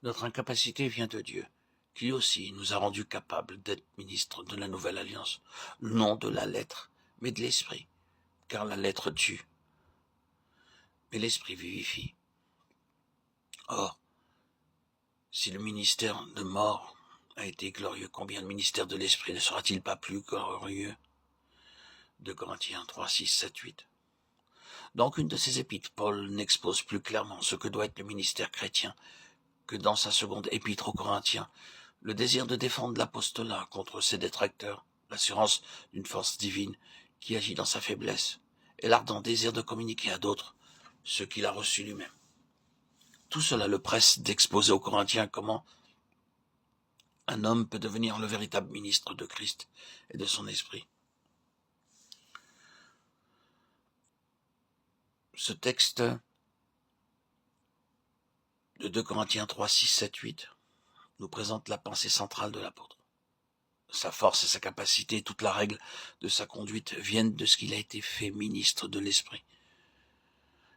Notre incapacité vient de Dieu, qui aussi nous a rendus capables d'être ministres de la nouvelle alliance, non de la lettre, mais de l'esprit, car la lettre tue, mais l'esprit vivifie. Or, si le ministère de mort a été glorieux, combien le ministère de l'esprit ne sera-t-il pas plus glorieux? 2 Corinthiens 3, 6, 7, 8. Dans aucune de ses épîtres, Paul n'expose plus clairement ce que doit être le ministère chrétien que dans sa seconde épître aux Corinthiens. Le désir de défendre l'apostolat contre ses détracteurs, l'assurance d'une force divine qui agit dans sa faiblesse, et l'ardent désir de communiquer à d'autres ce qu'il a reçu lui-même. Tout cela le presse d'exposer aux Corinthiens comment un homme peut devenir le véritable ministre de Christ et de son esprit. Ce texte de 2 Corinthiens 3, 6, 7, 8 nous présente la pensée centrale de l'apôtre. Sa force et sa capacité, toute la règle de sa conduite viennent de ce qu'il a été fait ministre de l'esprit.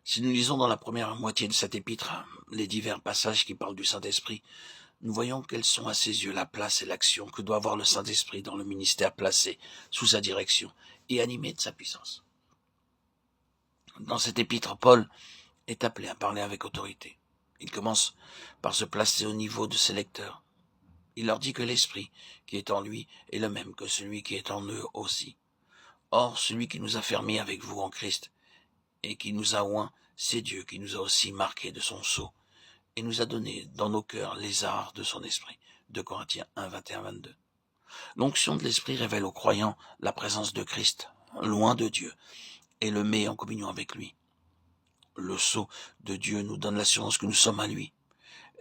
Si nous lisons dans la première moitié de cet épître les divers passages qui parlent du Saint-Esprit, nous voyons quelles sont à ses yeux la place et l'action que doit avoir le Saint-Esprit dans le ministère placé sous sa direction et animé de sa puissance. Dans cet épître, Paul est appelé à parler avec autorité. Il commence par se placer au niveau de ses lecteurs. Il leur dit que l'Esprit qui est en lui est le même que celui qui est en eux aussi. Or, celui qui nous a fait mis avec vous en Christ et qui nous a oints, c'est Dieu qui nous a aussi marqués de son sceau et nous a donné dans nos cœurs les arts de son esprit. 2 Corinthiens 1, 21, 22. L'onction de l'Esprit révèle aux croyants la présence de Christ, loin de Dieu, et le met en communion avec lui. Le sceau de Dieu nous donne l'assurance que nous sommes à lui.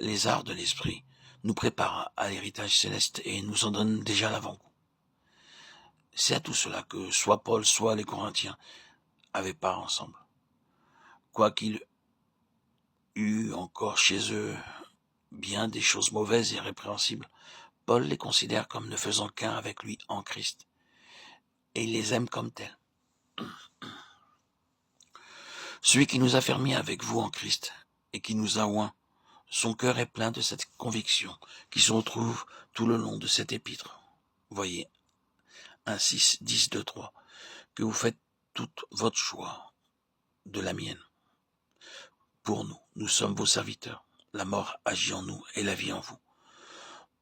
Les arts de l'Esprit nous préparent à l'héritage céleste et nous en donnent déjà l'avant-goût. C'est à tout cela que soit Paul, soit les Corinthiens avaient part ensemble. Quoiqu'il eût encore chez eux bien des choses mauvaises et répréhensibles, Paul les considère comme ne faisant qu'un avec lui en Christ, et il les aime comme tels. Celui qui nous a fait mis avec vous en Christ et qui nous a oints, son cœur est plein de cette conviction qui se retrouve tout le long de cet épître. Voyez, 1, 6, 10, 2, 3, que vous faites tout votre choix de la mienne. Pour nous, nous sommes vos serviteurs. La mort agit en nous et la vie en vous.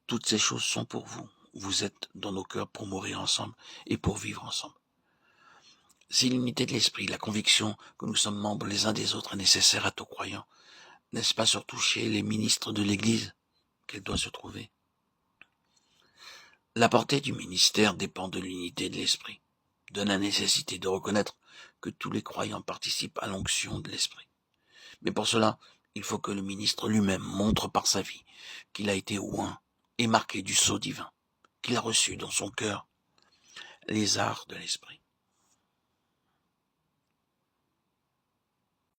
Toutes ces choses sont pour vous. Vous êtes dans nos cœurs pour mourir ensemble et pour vivre ensemble. Si l'unité de l'esprit, la conviction que nous sommes membres les uns des autres est nécessaire à tout croyant, n'est-ce pas surtout chez les ministres de l'Église qu'elle doit se trouver? La portée du ministère dépend de l'unité de l'esprit, de la nécessité de reconnaître que tous les croyants participent à l'onction de l'esprit. Mais pour cela, il faut que le ministre lui-même montre par sa vie qu'il a été oint et marqué du sceau divin, qu'il a reçu dans son cœur les arts de l'esprit.